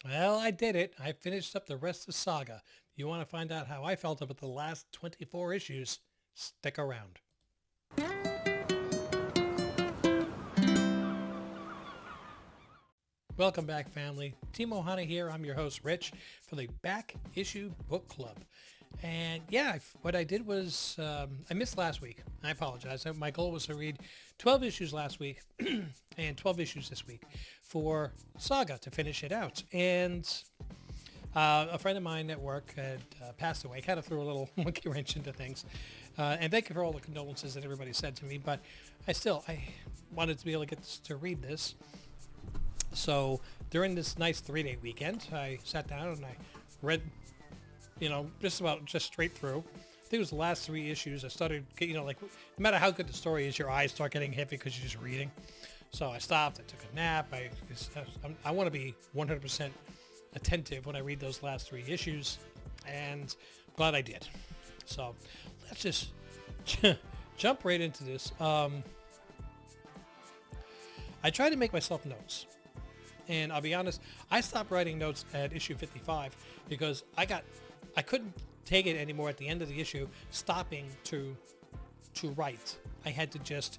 Well, I did it. I finished up the rest of Saga. You want to find out how I felt about the last 24 issues? Stick around. Welcome back, family. Team Ohana here. I'm your host, Rich, for the Back Issue Book Club. And yeah, what I did was I missed last week. I apologize. My goal was to read 12 issues last week and 12 issues this week for Saga to finish it out. And a friend of mine at work had passed away. Kind of threw a little monkey wrench into things. And thank you for all the condolences that everybody said to me. But I wanted to be able to get to read this. So during this nice 3-day weekend, I sat down and I read, just straight through. I think it was the last 3 issues. I started, like, no matter how good the story is, your eyes start getting heavy because you're just reading. So I stopped. I took a nap. I want to be 100% attentive when I read those last 3 issues, and I'm glad I did. So let's just jump right into this. I tried to make myself notes. And I'll be honest, I stopped writing notes at issue 55 because I couldn't take it anymore at the end of the issue, stopping to write. I had to just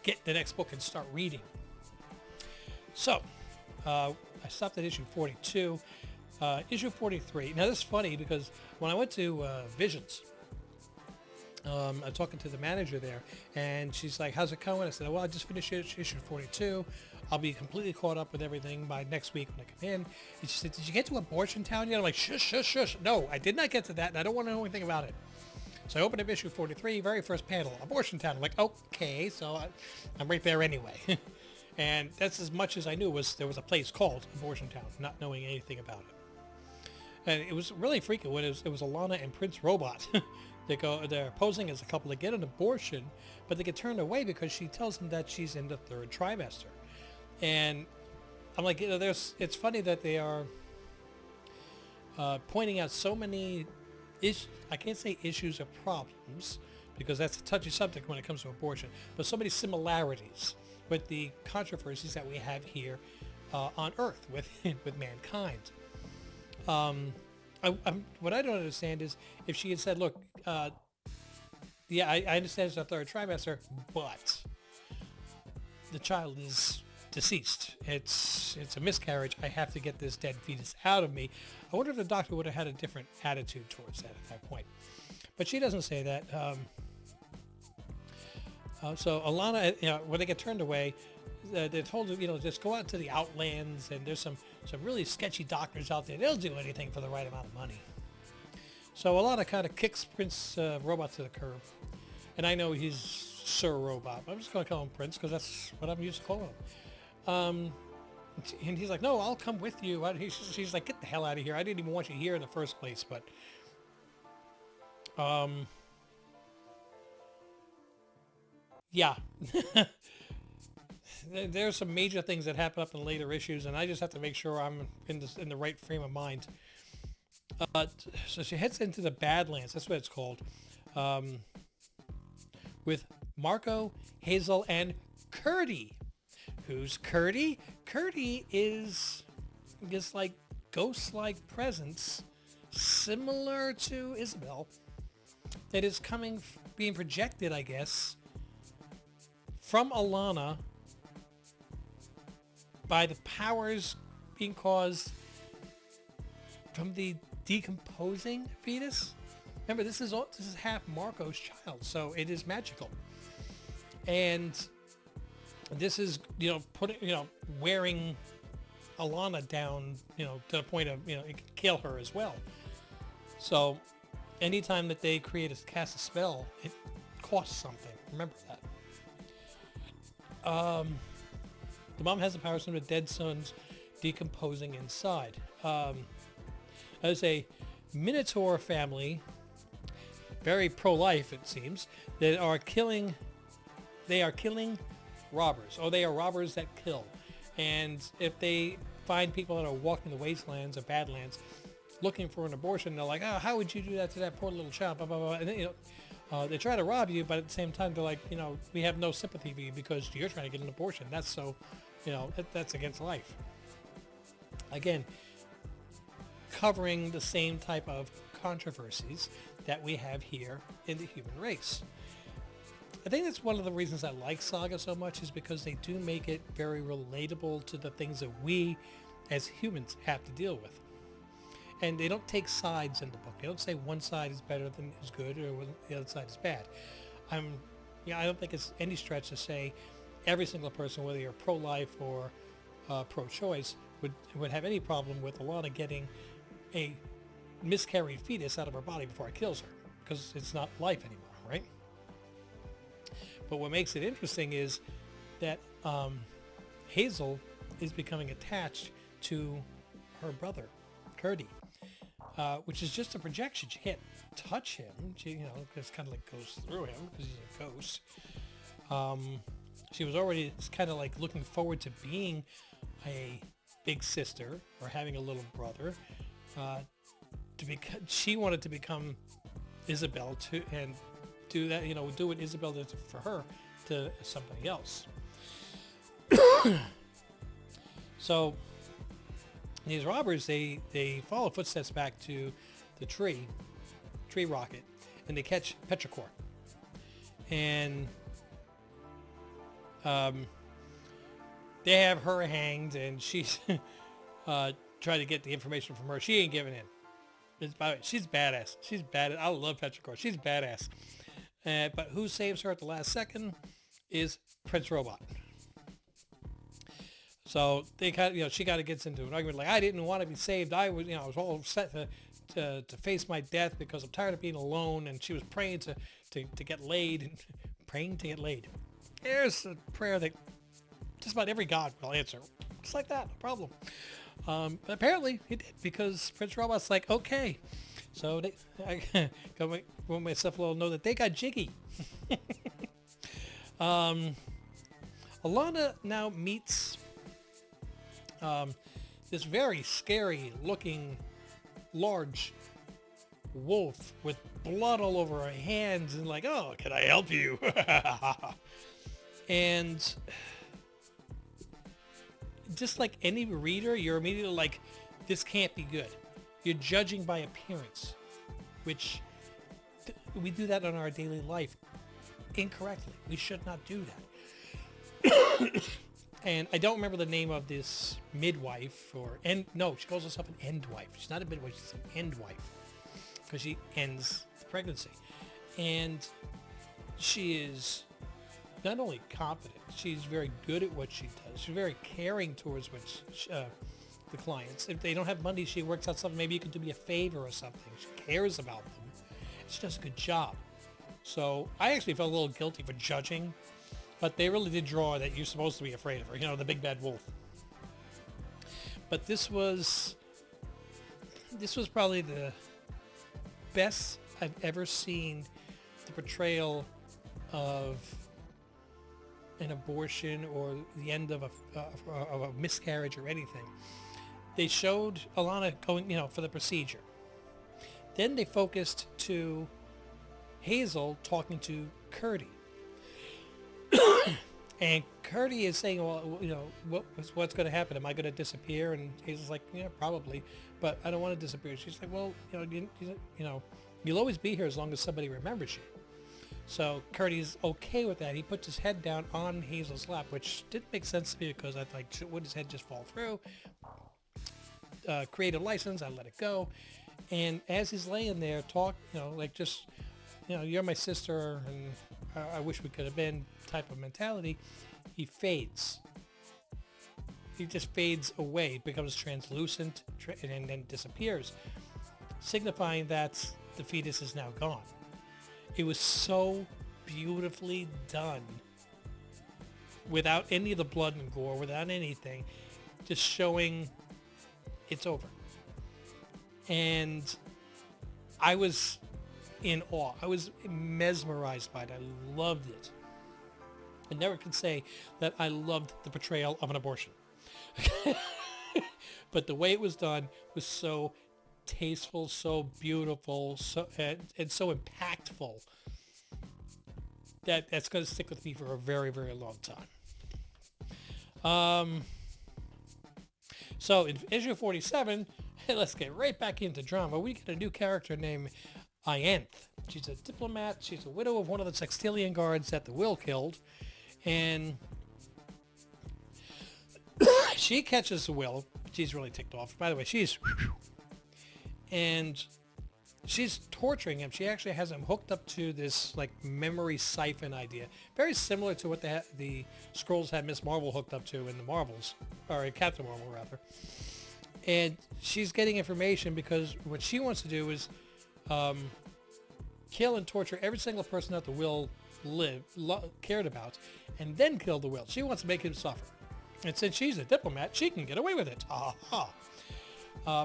get the next book and start reading. So I stopped at issue 42. Issue 43. Now this is funny because when I went to Visions, I'm talking to the manager there, and she's like, "How's it going?" I said, "Well, I just finished issue 42. I'll be completely caught up with everything by next week when I come in." And she said, "Did you get to Abortion Town yet?" I'm like, "Shush, shush, shush. No, I did not get to that, and I don't want to know anything about it." So I opened up issue 43, very first panel, Abortion Town. I'm like, okay, so I'm right there anyway. And that's as much as I knew was there was a place called Abortion Town, not knowing anything about it. And it was really freaking when it was Alana and Prince Robot. They're posing as a couple to get an abortion, but they get turned away because she tells them that she's in the third trimester. And I'm like, it's funny that they are pointing out so many I can't say issues or problems because that's a touchy subject when it comes to abortion, but so many similarities with the controversies that we have here on Earth with with mankind. What I don't understand is if she had said, "Look, yeah, I understand it's a third trimester, but the child is deceased. It's a miscarriage. I have to get this dead fetus out of me." I wonder if the doctor would have had a different attitude towards that at that point. But she doesn't say that. So Alana, when they get turned away, they're told to, just go out to the outlands, and there's some really sketchy doctors out there. They'll do anything for the right amount of money. So Alana kind of kicks Prince Robot to the curb. And I know he's Sir Robot. I'm just going to call him Prince because that's what I'm used to calling him. And he's like, "No, I'll come with you." She's like, "Get the hell out of here. I didn't even want you here in the first place." But yeah. There's some major things that happen up in later issues, and I just have to make sure I'm in the right frame of mind. Uh, so she heads into the Badlands. That's what it's called. Um, with Marco, Hazel, and Curdy. Who's Curdy? Curdy is this like ghost-like presence, similar to Isabel, that is being projected, I guess, from Alana by the powers being caused from the decomposing fetus. Remember, this is half Marco's child, so it is magical. And this is, wearing Alana down, to the point of, it could kill her as well. So anytime that they cast a spell, it costs something. Remember that. The mom has the powers from the dead son's decomposing inside. As a Minotaur family, very pro-life it seems, that are killing. They are killing robbers, or they are robbers that kill. And if they find people that are walking the wastelands or badlands looking for an abortion, they're like, "Oh, how would you do that to that poor little child?" Blah blah blah. And then, they try to rob you, but at the same time they're like, "We have no sympathy for you because you're trying to get an abortion. That's so, that's against life." Again, covering the same type of controversies that we have here in the human race. I think that's one of the reasons I like Saga so much, is because they do make it very relatable to the things that we as humans have to deal with. And they don't take sides in the book. They don't say one side is better than is good or the other side is bad. I don't think it's any stretch to say every single person, whether you're pro-life or pro-choice, would have any problem with Alana getting a miscarried fetus out of her body before it kills her, because it's not life anymore, right? But what makes it interesting is that Hazel is becoming attached to her brother, Curdy, which is just a projection. She can't touch him. She, it's kind of like goes through him because he's a ghost. She was already kind of like looking forward to being a big sister or having a little brother. She wanted to become Isabel and do that, do what Isabel did for her to somebody else. So these robbers, they follow footsteps back to the tree rocket, and they catch Petrichor. And they have her hanged, and she's trying to get the information from her. She ain't giving in. By the way, she's badass. She's badass. I love Petrichor. She's badass. But who saves her at the last second is Prince Robot. So they kind of, she kind of gets into an argument like, I didn't want to be saved. I was, I was all set to face my death because I'm tired of being alone. And she was praying to get laid, and praying to get laid. There's a prayer that just about every god will answer. Just like that, no problem. But apparently he did, because Prince Robot's like, okay. So I got myself a little note that they got jiggy. Alana now meets this very scary looking large wolf with blood all over her hands, and like, oh, can I help you? And just like any reader, you're immediately like, this can't be good. You're judging by appearance, which we do that in our daily life incorrectly. We should not do that. And I don't remember the name of this midwife, no, she calls herself an endwife. She's not a midwife, she's an endwife, because she ends the pregnancy. And she is not only competent, she's very good at what she does. She's very caring towards the clients. If they don't have money, she works out something. Maybe you could do me a favor or something. She cares about them. She does a good job. So I actually felt a little guilty for judging, but they really did draw that you're supposed to be afraid of her, the big bad wolf. But this was probably the best I've ever seen the portrayal of an abortion or the end of a miscarriage or anything. They showed Alana going, for the procedure. Then they focused to Hazel talking to Curdy. And Curdy is saying, well, what's going to happen? Am I going to disappear? And Hazel's like, yeah, probably, but I don't want to disappear. She's like, well, you'll always be here as long as somebody remembers you. So Curdy's okay with that. He puts his head down on Hazel's lap, which didn't make sense to me, because I'd like, would his head just fall through? Creative license, I let it go. And as he's laying there, you're my sister, and I wish we could have been type of mentality, he fades. He just fades away, becomes translucent, and then disappears, signifying that the fetus is now gone. It was so beautifully done, without any of the blood and gore, without anything, just showing it's over. And I was in awe. I was mesmerized by it. I loved it. I never could say that I loved the portrayal of an abortion. But the way it was done was so tasteful, so beautiful, and so impactful that's going to stick with me for a very, very long time. So in issue 47, let's get right back into drama. We get a new character named Ianth. She's a diplomat. She's a widow of one of the Sextilian guards that the Will killed. And she catches the Will. She's really ticked off. By the way, and she's torturing him. She actually has him hooked up to this like memory siphon idea, very similar to what the Skrulls had Miss Marvel hooked up to in the Marvels, or in Captain Marvel rather. And she's getting information because what she wants to do is kill and torture every single person that the Will cared about, and then kill the Will. She wants to make him suffer. And since she's a diplomat, she can get away with it. Ha ha.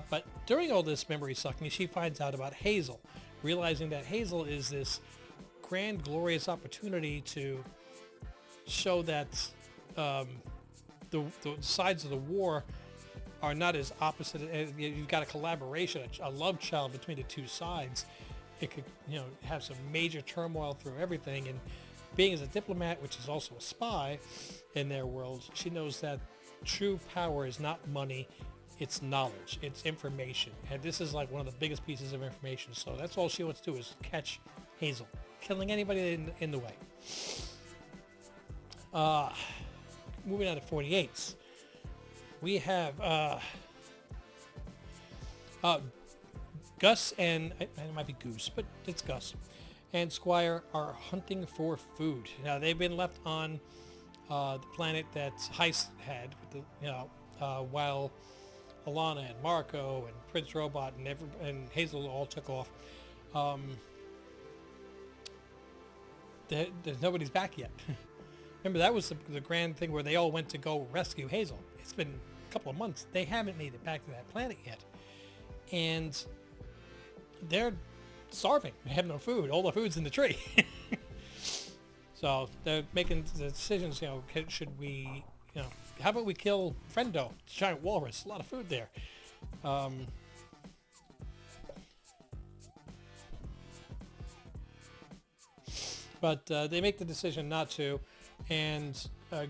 But during all this memory sucking, she finds out about Hazel, realizing that Hazel is this grand, glorious opportunity to show that the sides of the war are not as opposite. You've got a collaboration, a love child between the two sides. It could, have some major turmoil through everything. And being as a diplomat, which is also a spy in their world, she knows that true power is not money. It's knowledge. It's information. And this is like one of the biggest pieces of information. So that's all she wants to do is catch Hazel, killing anybody in the way. Moving on to 48s. We have Gus and, it might be Goose, but it's Gus, and Squire are hunting for food. Now, they've been left on the planet that Heist had, while Alana and Marco and Prince Robot and Hazel all took off. Nobody's back yet. Remember, that was the grand thing where they all went to go rescue Hazel. It's been a couple of months. They haven't made it back to that planet yet. And they're starving. They have no food. All the food's in the tree. So they're making the decisions, should we, how about we kill Friendo, giant walrus? A lot of food there. But they make the decision not to, and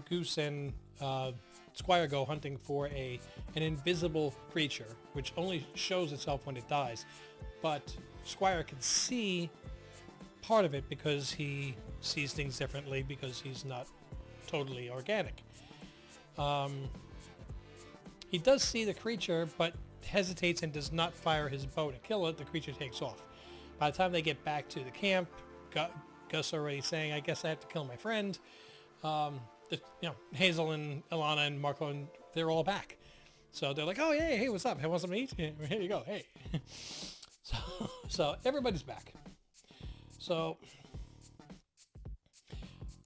Goose and Squire go hunting for an invisible creature, which only shows itself when it dies. But Squire can see part of it because he sees things differently because he's not totally organic. He does see the creature, but hesitates and does not fire his bow to kill it. The creature takes off. By the time they get back to the camp, Gus already saying, "I guess I have to kill my friend." Hazel and Alana and Marco, and they're all back. So they're like, "Oh, hey, what's up? Hey, want something to eat? Here you go, hey." So everybody's back. So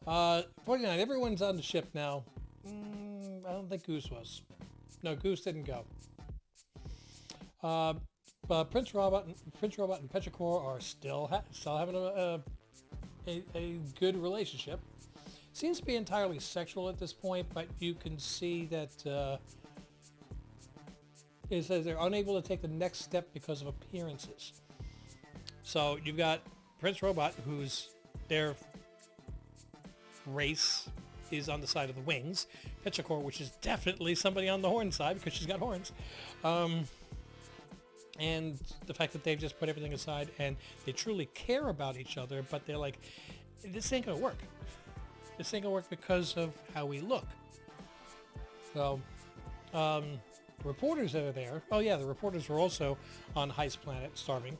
49, everyone's on the ship now. I don't think Goose was. No, Goose didn't go. But Prince Robot and Petrichor are still having a good relationship. Seems to be entirely sexual at this point, but you can see that it says they're unable to take the next step because of appearances. So you've got Prince Robot, who's their race is on the side of the wings. Petrichor, which is definitely somebody on the horn side because she's got horns. And the fact that they've just put everything aside and they truly care about each other, but they're like, this ain't gonna work. This ain't gonna work because of how we look. So, reporters that are there, oh yeah, the reporters were also on Heist Planet, starving,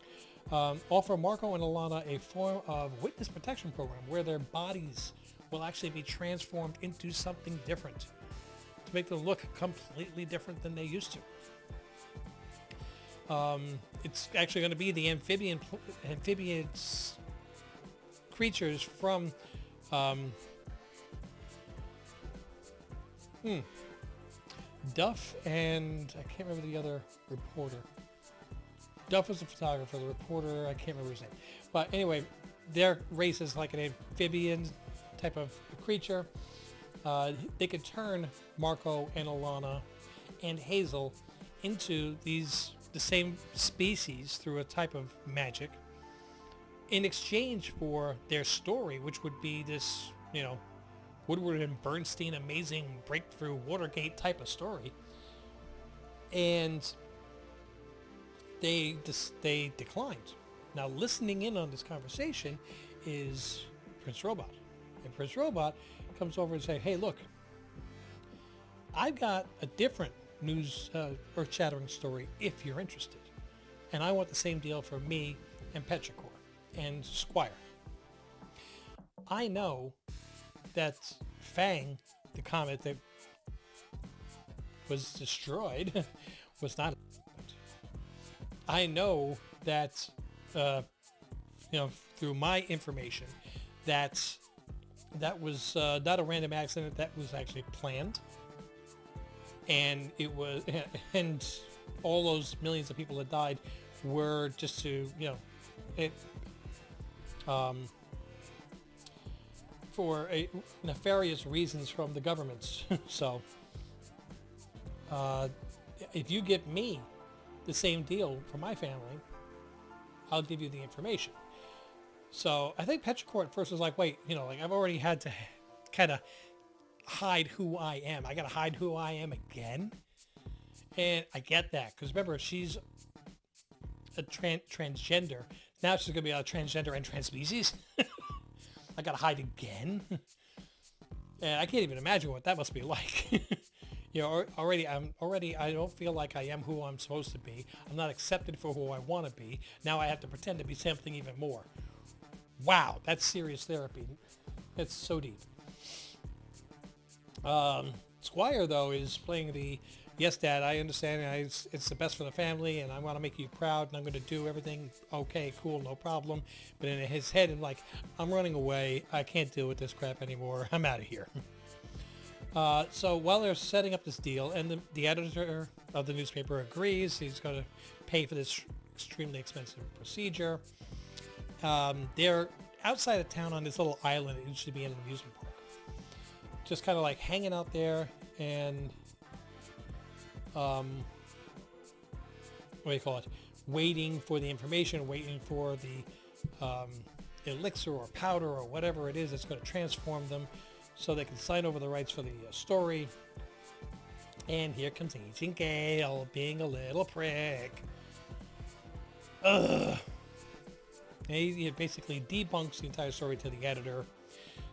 offer Marco and Alana a form of witness protection program where their bodies will actually be transformed into something different to make them look completely different than they used to. It's actually going to be the amphibians creatures from Duff and I can't remember the other reporter. Duff was the photographer, the reporter, I can't remember his name. But anyway, their race is like an amphibian type of creature. They could turn Marco and Alana and Hazel into the same species through a type of magic in exchange for their story, which would be this, Woodward and Bernstein amazing breakthrough Watergate type of story. And they declined. Now, listening in on this conversation is Prince Robot. And Prince Robot comes over and says, hey, look, I've got a different news earth-shattering story if you're interested. And I want the same deal for me and Petrichor and Squire. I know that Fang, the comet that was destroyed, was not. I know that, through my information, that was not a random accident. That was actually planned, and it was, and all those millions of people that died were just to, for nefarious reasons from the governments. So, if you give me the same deal for my family, I'll give you the information. So I think Petrichor at first was like, wait, I've already had to kind of hide who I am. I got to hide who I am again. And I get that, because remember, she's a transgender. Now she's going to be a transgender and transspecies. I got to hide again. And I can't even imagine what that must be like. Already I don't feel like I am who I'm supposed to be. I'm not accepted for who I want to be. Now I have to pretend to be something even more. Wow, that's serious therapy. It's so deep. Squire, though, is playing the, yes, Dad, I understand. It's the best for the family, and I want to make you proud, and I'm going to do everything. Okay, cool, no problem. But in his head, I'm running away. I can't deal with this crap anymore. I'm out of here. So while they're setting up this deal, and the editor of the newspaper agrees, he's going to pay for this extremely expensive procedure. They're outside of town on this little island. It used to be in an amusement park. Just kind of like hanging out there and, what do you call it? Waiting for the information, waiting for the elixir or powder or whatever it is that's going to transform them so they can sign over the rights for the story. And here comes Agent Gale being a little prick. Ugh. And he basically debunks the entire story to the editor,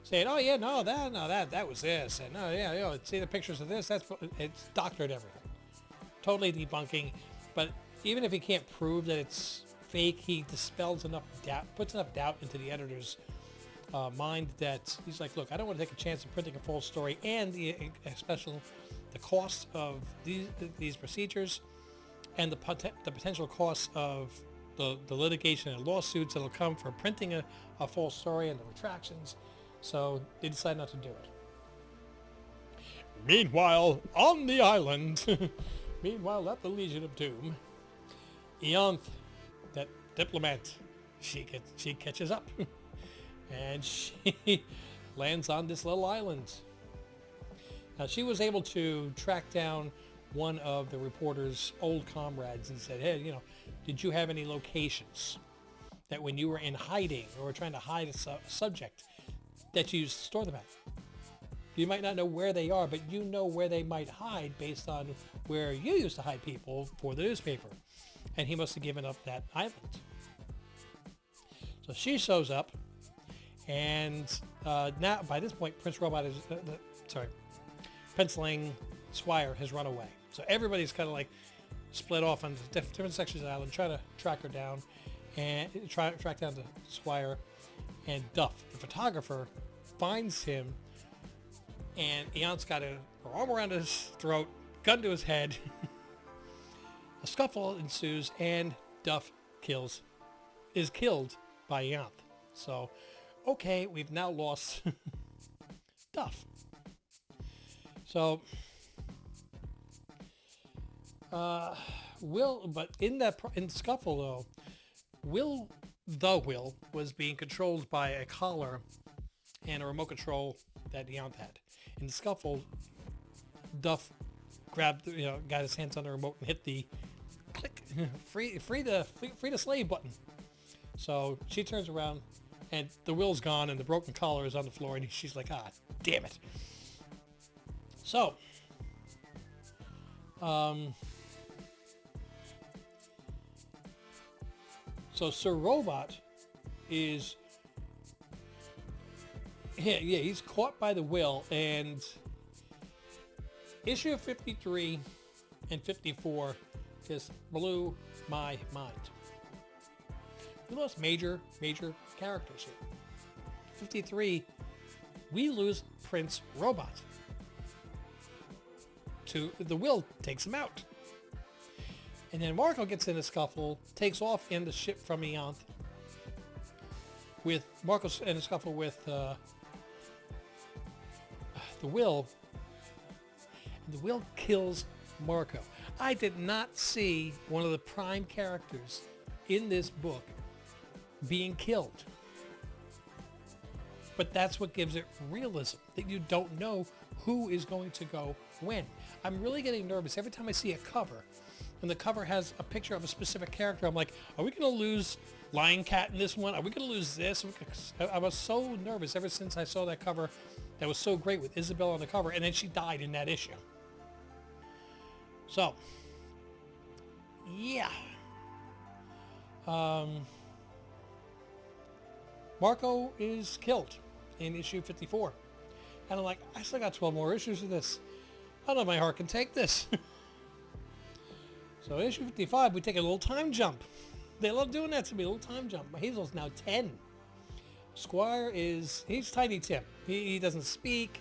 saying, "Oh yeah, that was this, and no, yeah, see the pictures of this. It's doctored everything, totally debunking." But even if he can't prove that it's fake, he dispels enough doubt, puts enough doubt into the editor's mind that he's like, "Look, I don't want to take a chance of printing a false story, and the cost of these procedures, and the potential cost of the litigation and lawsuits that'll come for printing a false story and the retractions." So they decide not to do it. Meanwhile, on the island, meanwhile at the Legion of Doom, Eonth, that diplomat, she catches up, and she lands on this little island. Now she was able to track down one of the reporter's old comrades and said, "Hey, did you have any locations that when you were in hiding or trying to hide a subject that you used to store them at? You might not know where they are, but you know where they might hide based on where you used to hide people for the newspaper." And he must have given up that island. So she shows up, and now by this point, Prince Robot is, Penciling Squire has run away. So everybody's kind of like split off on different sections of the island, trying to track her down and track down the Squire. And Duff, the photographer, finds him, and Eon's got her arm around his throat, gun to his head. A scuffle ensues, and Duff is killed by Eon. So, okay, we've now lost Duff. So, but in the scuffle though, Will was being controlled by a collar and a remote control that Eon had. In the scuffle, Duff got his hands on the remote and hit the click, free the slave button. So she turns around, and the Will's gone, and the broken collar is on the floor, and she's like, "Ah, damn it." So, So Sir Robot is, he's caught by the will, and issue 53 and 54 just blew my mind. We lost major characters here. 53, we lose Prince Robot. The will takes him out. And then Marco gets in a scuffle, takes off in the ship from Eonth. Marco's in a scuffle with the will. And the will kills Marco. I did not see one of the prime characters in this book being killed. But that's what gives it realism, that you don't know who is going to go when. I'm really getting nervous every time I see a cover, and the cover has a picture of a specific character. I'm like, are we going to lose Lion Cat in this one? Are we going to lose this? I was so nervous ever since I saw that cover that was so great with Isabel on the cover, and then she died in that issue. So, yeah. Marco is killed in issue 54. And I'm like, I still got 12 more issues of this. I don't know if my heart can take this. So issue 55, we take a little time jump. They love doing that to me, a little time jump. Hazel's now 10. Squire he's Tiny Tim. He doesn't speak.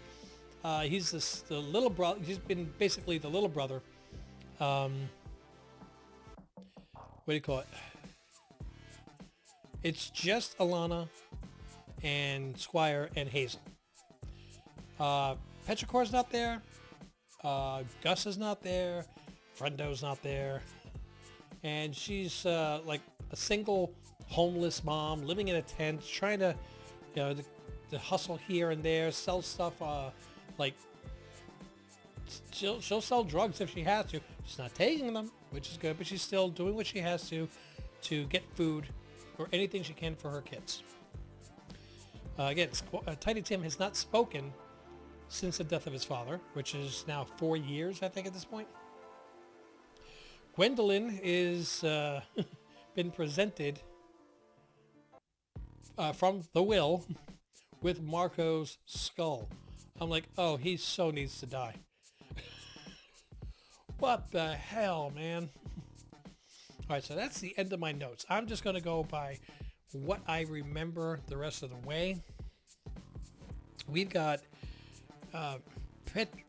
He's the little brother. He's been basically the little brother. What do you call it? It's just Alana and Squire and Hazel. Petrichor's not there. Gus is not there. Frendo's not there. And she's like a single homeless mom living in a tent, trying to, to hustle here and there, sell stuff. Like she'll sell drugs if she has to. She's not taking them, which is good, but she's still doing what she has to get food or anything she can for her kids. Again, Tiny Tim has not spoken since the death of his father, which is now 4 years, I think, at this point. Gwendolyn is been presented from the will with Marco's skull. I'm like, oh, he so needs to die. What the hell, man? All right, so that's the end of my notes. I'm just going to go by what I remember the rest of the way. We've got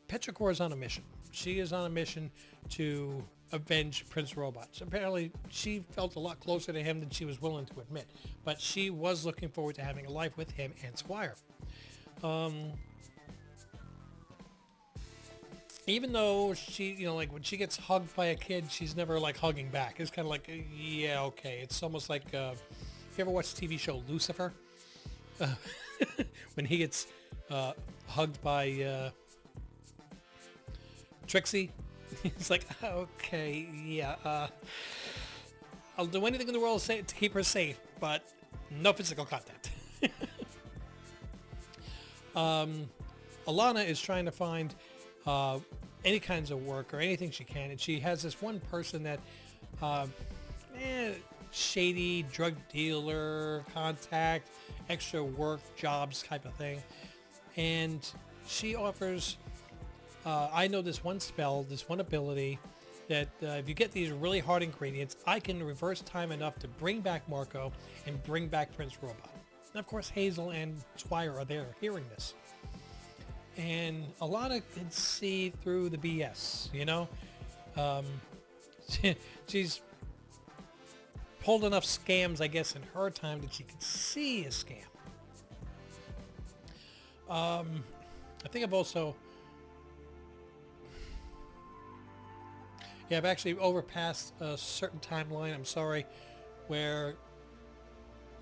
Petrichor's on a mission. She is on a mission to avenge Prince Robot. So apparently she felt a lot closer to him than she was willing to admit. But she was looking forward to having a life with him and Squire. Even though she, like when she gets hugged by a kid, she's never like hugging back. It's kind of like, yeah, okay. It's almost like, if you ever watched the TV show Lucifer, when he gets hugged by Trixie, he's like, okay, yeah, I'll do anything in the world to keep her safe, but no physical contact. Alana is trying to find any kinds of work or anything she can, and she has this one person that shady drug dealer contact, extra work jobs type of thing, and she offers I know this one spell, this one ability that if you get these really hard ingredients, I can reverse time enough to bring back Marco and bring back Prince Robot. And of course Hazel and Squire are there hearing this. And Alana can see through the BS, she's pulled enough scams, I guess, in her time that she can see a scam. I think I've also... Yeah, I've actually overpassed a certain timeline, I'm sorry, where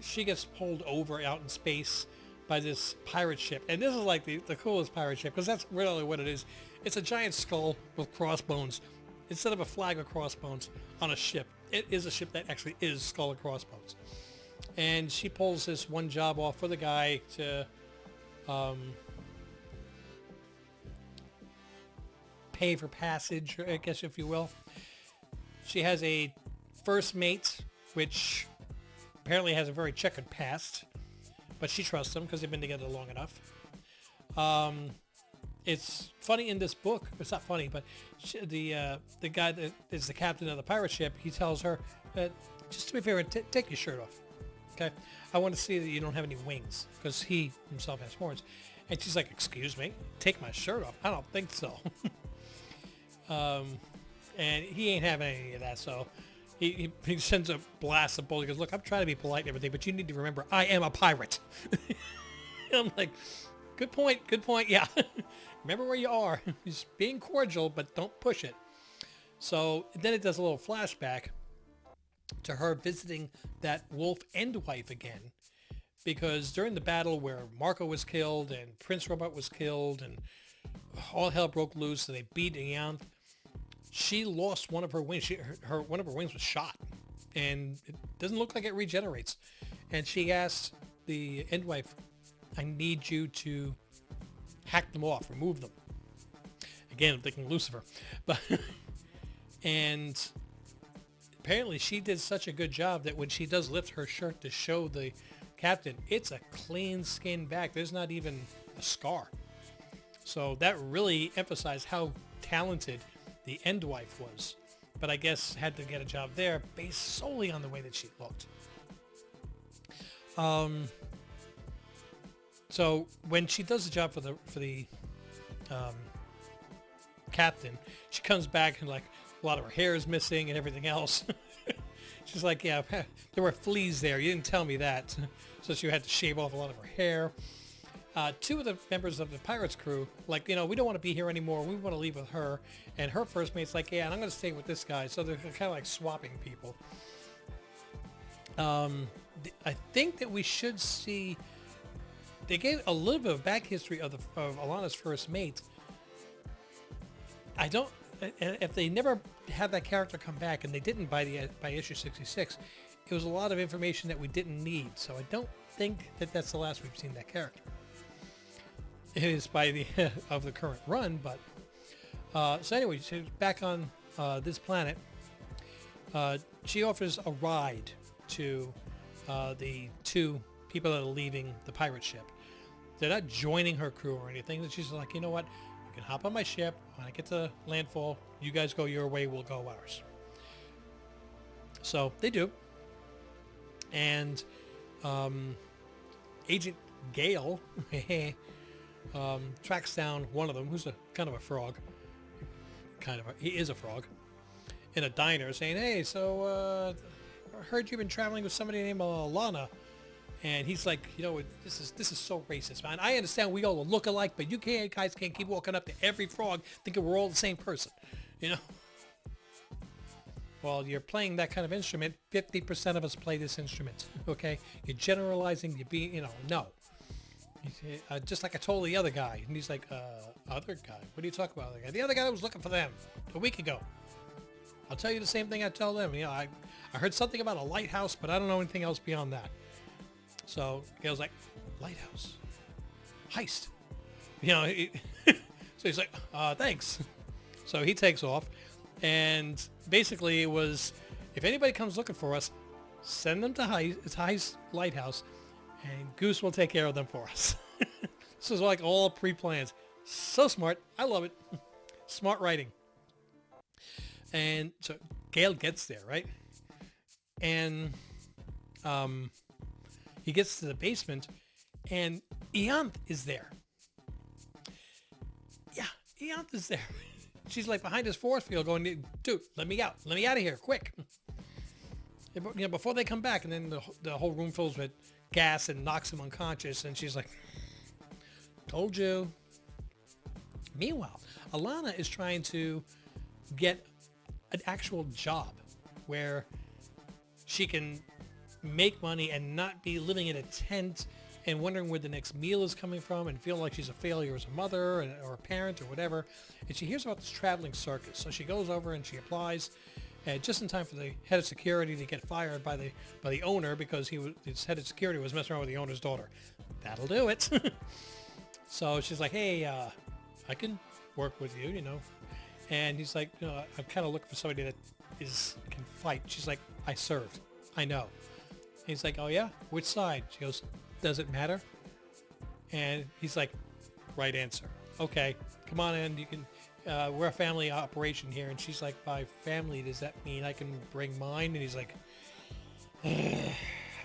she gets pulled over out in space by this pirate ship. And this is like the coolest pirate ship, because that's really what it is. It's a giant skull with crossbones. Instead of a flag of crossbones on a ship, it is a ship that actually is skull and crossbones. And she pulls this one job off for the guy to pay for passage, I guess, if you will. She has a first mate, which apparently has a very checkered past, but she trusts him because they've been together long enough. It's funny in this book. It's not funny, but the guy that is the captain of the pirate ship, he tells her, just do me a favor, take your shirt off. Okay? I want to see that you don't have any wings, because he himself has horns. And she's like, excuse me? Take my shirt off? I don't think so. And he ain't having any of that, so he sends a blast of bull. He goes, look, I'm trying to be polite and everything, but you need to remember, I am a pirate. I'm like, good point, yeah. Remember where you are. Just being cordial, but don't push it. So then it does a little flashback to her visiting that wolf end wife again, because during the battle where Marco was killed and Prince Robot was killed and all hell broke loose and they beat Ian, she lost one of her wings. One of her wings was shot, and it doesn't look like it regenerates. And she asked the end wife, I need you to hack them off, remove them. Again, I'm thinking Lucifer. But and apparently she did such a good job that when she does lift her shirt to show the captain, it's a clean skin back. There's not even a scar. So that really emphasized how talented the end wife was. But I guess had to get a job there based solely on the way that she looked. So when she does the job for the captain, she comes back and like a lot of her hair is missing and everything else. She's like, yeah, there were fleas there. You didn't tell me that. So she had to shave off a lot of her hair. Two of the members of the pirates crew, like, we don't want to be here anymore. We want to leave with her. And her first mate's like, yeah, and I'm going to stay with this guy. So they're kind of like swapping people. I think that we should see... They gave a little bit of back history of Alana's first mate. I don't... If they never had that character come back, and they didn't by issue 66, it was a lot of information that we didn't need. So I don't think that that's the last we've seen that character. It is by the of the current run, but... so anyway, she's back on this planet. She offers a ride to the two people that are leaving the pirate ship. They're not joining her crew or anything. She's like, you know what? You can hop on my ship. When I get to landfall, you guys go your way, we'll go ours. So they do. And Agent Gale tracks down one of them, who's kind of a frog. He is a frog. In a diner saying, hey, so I heard you've been traveling with somebody named Alana. And he's like, this is so racist, man. I understand we all look alike, but you guys can't keep walking up to every frog thinking we're all the same person, Well, you're playing that kind of instrument. 50% of us play this instrument, okay? You're generalizing, you're being, no. Just like I told the other guy. And he's like, other guy? What are you talking about? The other guy that was looking for them a week ago. I'll tell you the same thing I tell them. I heard something about a lighthouse, but I don't know anything else beyond that. So Gail's like, lighthouse, heist, so he's like, thanks. So he takes off, and basically it was, if anybody comes looking for us, send them to Heist Lighthouse, and Goose will take care of them for us. This is like all pre-planned. So smart. I love it. Smart writing. And so Gale gets there, right? And he gets to the basement, and Ianth is there. Yeah, Ianth is there. She's like behind his force field going, dude, let me out. Let me out of here, quick. Before they come back, and then the whole room fills with gas and knocks him unconscious, and she's like, told you. Meanwhile, Alana is trying to get an actual job where she can make money and not be living in a tent and wondering where the next meal is coming from and feeling like she's a failure as a mother or a parent or whatever. And she hears about this traveling circus. So she goes over and she applies just in time for the head of security to get fired by the owner, because his head of security was messing around with the owner's daughter. That'll do it. So she's like, hey, I can work with you, And he's like, I'm kind of looking for somebody that can fight. She's like, I served. I know. He's like, oh yeah? Which side? She goes, does it matter? And he's like, right answer. Okay, come on in. You can, we're a family operation here. And she's like, by family, does that mean I can bring mine? And he's like,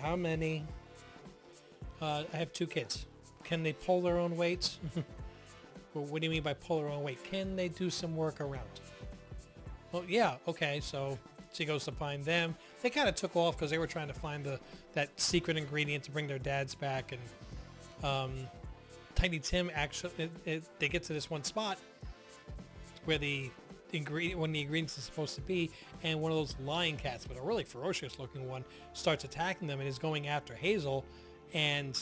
how many? I have 2 kids. Can they pull their own weights? Well, what do you mean by pull their own weight? Can they do some work around? Well, yeah, okay, so she goes to find them. They kind of took off because they were trying to find that secret ingredient to bring their dads back. And Tiny Tim actually, they get to this one spot where the ingredients are supposed to be, and one of those lion cats, but a really ferocious looking one, starts attacking them and is going after Hazel, and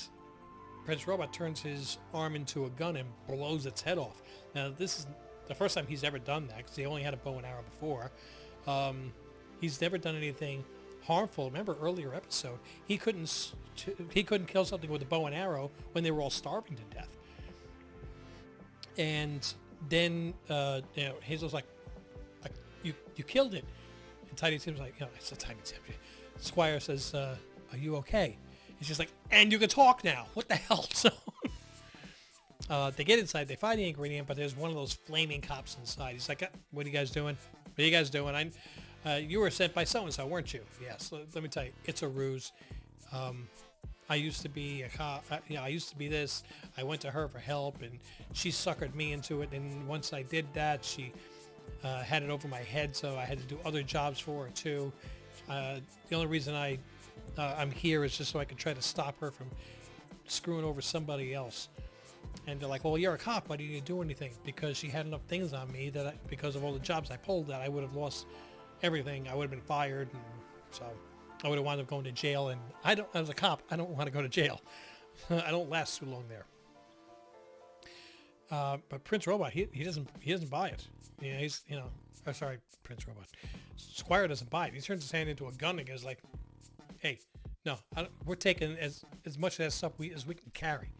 Prince Robot turns his arm into a gun and blows its head off. Now, this is the first time he's ever done that because he only had a bow and arrow before. He's never done anything harmful. Remember earlier episode, he couldn't kill something with a bow and arrow when they were all starving to death. And then Hazel's like, you killed it. And Tiny Tim's like, it's a Tiny Tim. Squire says, are you okay? He's just like, and you can talk now. What the hell? So they get inside. They find the ingredient, but there's one of those flaming cops inside. He's like, what are you guys doing? What are you guys doing? You were sent by so-and-so, weren't you? Yes. Let me tell you, it's a ruse. I used to be a cop. I used to be this. I went to her for help, and she suckered me into it. And once I did that, she had it over my head, so I had to do other jobs for her, too. The only reason I'm here is just so I could try to stop her from screwing over somebody else. And they're like, well, you're a cop. Why didn't you do anything? Because she had enough things on me that because of all the jobs I pulled, that I would have lost everything. I would have been fired. And so I would have wound up going to jail. And as a cop, I don't want to go to jail. I don't last too long there. But Prince Robot, he doesn't buy it. Sorry, Prince Robot. Squire doesn't buy it. He turns his hand into a gun and goes like, hey, no, we're taking as much of that stuff as we can carry.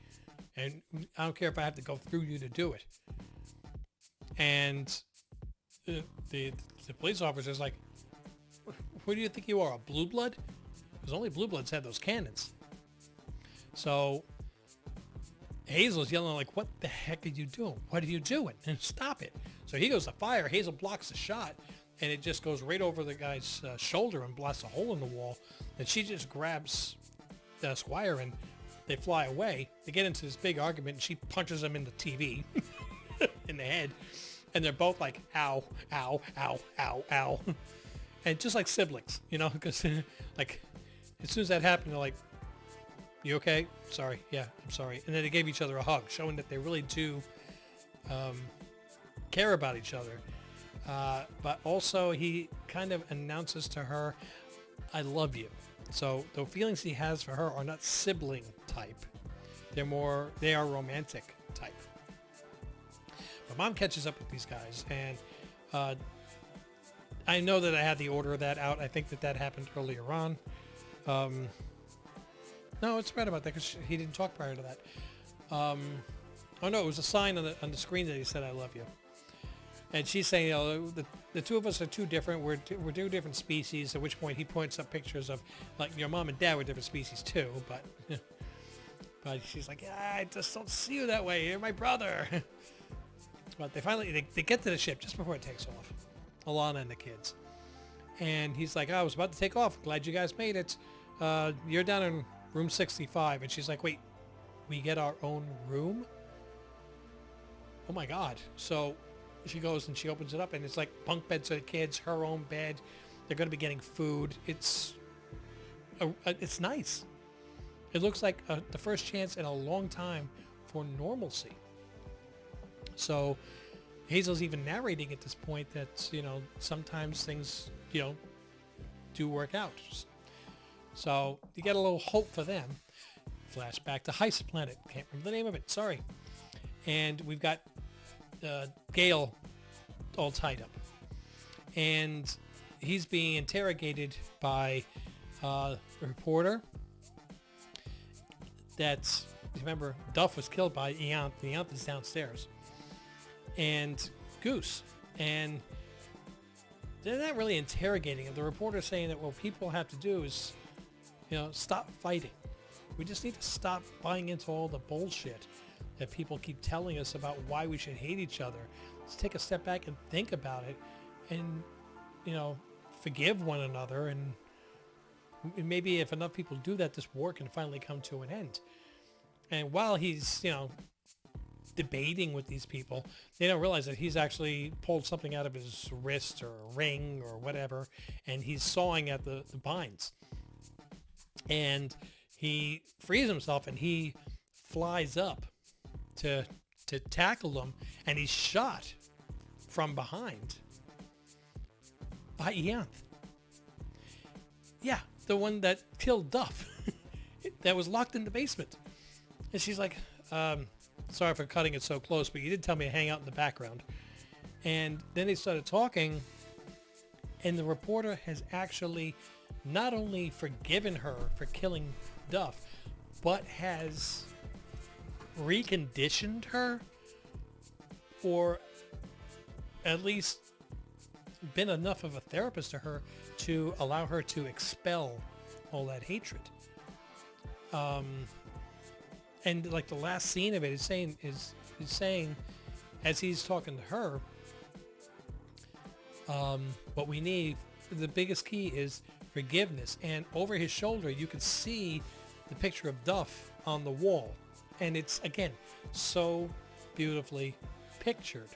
And I don't care if I have to go through you to do it. And the police officer's like, who do you think you are, a blue blood? Because only blue bloods had those cannons. So Hazel's yelling like, what the heck are you doing? What are you doing? And stop it. So he goes to fire. Hazel blocks the shot, and it just goes right over the guy's shoulder and blasts a hole in the wall. And she just grabs Squire, and they fly away. They get into this big argument, and she punches him in the TV in the head. And they're both like, ow, ow, ow, ow, ow. And just like siblings, because like as soon as that happened, they're like, you okay? Sorry. Yeah, I'm sorry. And then they gave each other a hug, showing that they really do care about each other. But also he kind of announces to her, I love you. So the feelings he has for her are not sibling type. They are romantic type. But Mom catches up with these guys, and I know that I had the order of that out. I think that happened earlier on. No, it's right about that because he didn't talk prior to that. Oh no, it was a sign on the screen that he said, I love you. And she's saying, the two of us are too different. We're two different species. At which point he points up pictures of, like, your mom and dad were different species too. But she's like, I just don't see you that way. You're my brother. But they finally get to the ship just before it takes off. Alana and the kids. And he's like, I was about to take off. Glad you guys made it. You're down in room 65. And she's like, wait, we get our own room? Oh my God. So she goes and she opens it up, and it's like bunk beds for the kids, her own bed. They're going to be getting food. It's nice. It looks like the first chance in a long time for normalcy. So Hazel's even narrating at this point that, sometimes things, do work out. So you get a little hope for them. Flashback to Heist Planet. Can't remember the name of it. Sorry. And we've got Gale all tied up. And he's being interrogated by a reporter. Remember, Duff was killed by Eant. The Eant is downstairs. And Goose. And they're not really interrogating him. The reporter's saying that what people have to do is stop fighting. We just need to stop buying into all the bullshit that people keep telling us about why we should hate each other. Let's take a step back and think about it and, forgive one another. And maybe if enough people do that, this war can finally come to an end. And while he's, debating with these people, they don't realize that he's actually pulled something out of his wrist or a ring or whatever, and he's sawing at the vines. And he frees himself and he flies up to tackle them, and he's shot from behind by Ianth. Yeah, the one that killed Duff, that was locked in the basement. And she's like, sorry for cutting it so close, but you did tell me to hang out in the background. And then they started talking, and the reporter has actually not only forgiven her for killing Duff, but has reconditioned her, or at least been enough of a therapist to her to allow her to expel all that hatred. And like the last scene of it is saying, as he's talking to her, what we need, the biggest key is forgiveness. And over his shoulder, you can see the picture of Duff on the wall. And it's, again, so beautifully pictured.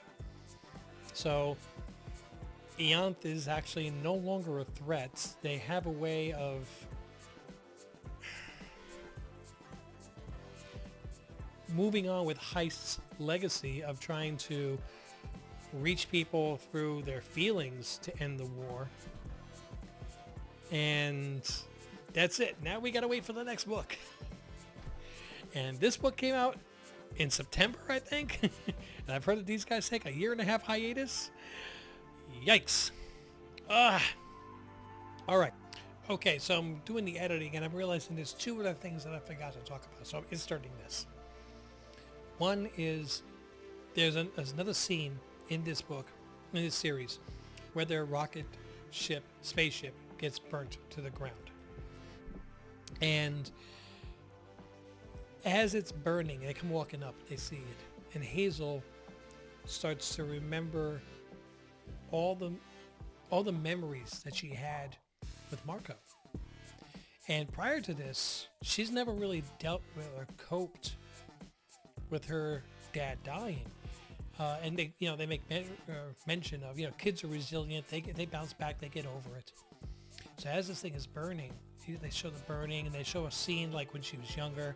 So Ianth is actually no longer a threat. They have a way of moving on with Heist's legacy of trying to reach people through their feelings to end the war. And that's it. Now we gotta wait for the next book. And this book came out in September, I think. And I've heard that these guys take a 1.5-year hiatus. Yikes. All right. Okay, so I'm doing the editing and I'm realizing there's 2 other things that I forgot to talk about. So I'm inserting this. One is there's another scene in this book, in this series, where their spaceship gets burnt to the ground. And as it's burning, they come walking up, they see it, and Hazel starts to remember all the memories that she had with Marco. And prior to this, she's never really dealt with or coped with her dad dying. And they make mention of, kids are resilient, they bounce back, they get over it. So as this thing is burning, they show the burning, and they show a scene like when she was younger,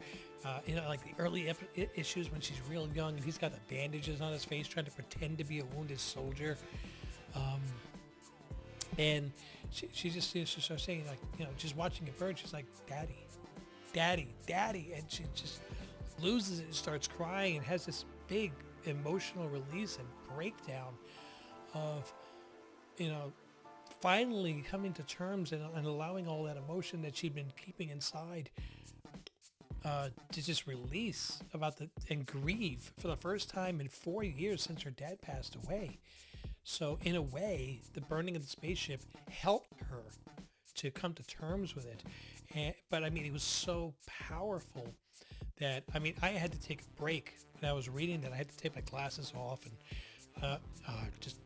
like the early issues when she's real young, and he's got the bandages on his face trying to pretend to be a wounded soldier. And she just starts saying, like, just watching it burn, she's like, Daddy, Daddy, Daddy. And she just loses it and starts crying and has this big emotional release and breakdown of, finally coming to terms and allowing all that emotion that she'd been keeping inside to just release and grieve for the first time in 4 years since her dad passed away. So in a way, the burning of the spaceship helped her to come to terms with it. But it was so powerful that, I had to take a break when I was reading that. I had to take my glasses off and just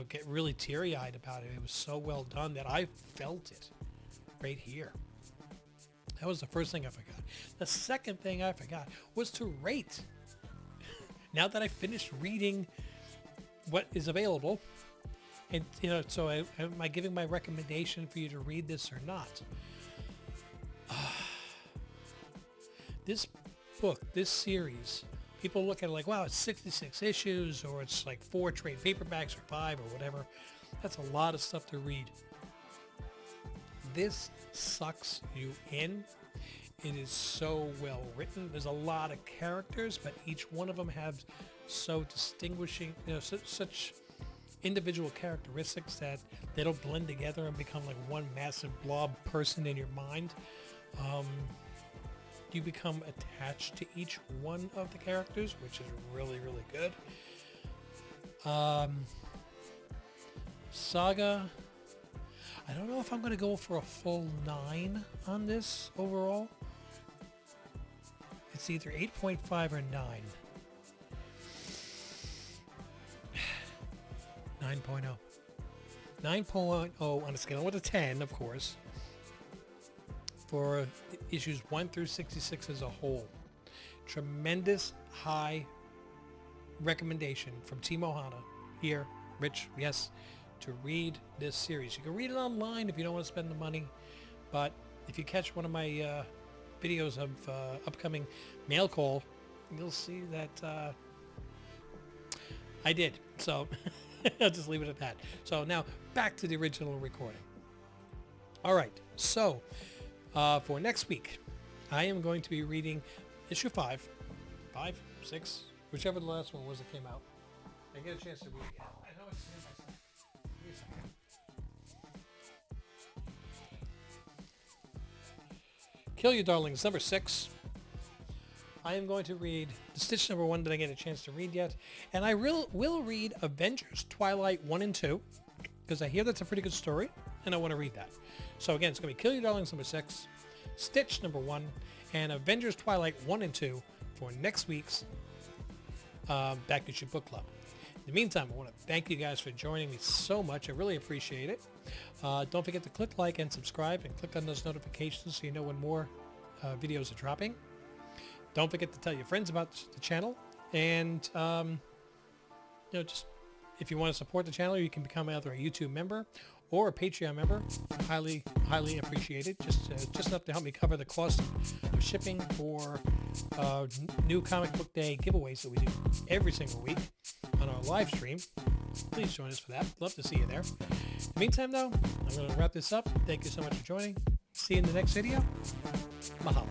get really teary-eyed about it. It was so well done that I felt it right here. That was the first thing I forgot. The second thing I forgot was to rate. Now that I finished reading what is available, and so am I giving my recommendation for you to read this or not? This book, this series, people look at it like, wow, it's 66 issues, or it's like 4 trade paperbacks or 5 or whatever. That's a lot of stuff to read. This sucks you in. It is so well written. There's a lot of characters, but each one of them have so distinguishing, such individual characteristics that they don't blend together and become like one massive blob person in your mind. You become attached to each one of the characters, which is really, really good. Saga, I don't know if I'm going to go for a full 9 on this overall. It's either 8.5 or 9. 9.0. 9.0 on a scale of 1 to 10, of course, for issues 1 through 66 as a whole. Tremendous high recommendation from Team Ohana here, Rich, yes, to read this series. You can read it online if you don't want to spend the money, but if you catch one of my videos of upcoming mail call, you'll see that I did. So I'll just leave it at that. So now back to the original recording. All right. So for next week, I am going to be reading issue 5, 6, whichever the last one was that came out. I get a chance to read it. I know it's in my stuff. Give me a second. Kill Your Darlings, number 6. I am going to read the Stitch number 1 that I get a chance to read yet. And I will read Avengers Twilight 1 and 2, because I hear that's a pretty good story, and I want to read that. So again, it's going to be Kill Your Darlings number 6, Stitch number 1, and Avengers Twilight 1 and 2 for next week's Back Issue Book Club. In the meantime, I want to thank you guys for joining me so much. I really appreciate it. Don't forget to click like and subscribe and click on those notifications so you know when more videos are dropping. Don't forget to tell your friends about the channel. And, just if you want to support the channel, you can become either a YouTube member or a Patreon member. Highly, highly appreciated. Just enough to help me cover the cost of shipping for new comic book day giveaways that we do every single week on our live stream. Please join us for that. Love to see you there. In the meantime, though, I'm going to wrap this up. Thank you so much for joining. See you in the next video. Mahalo.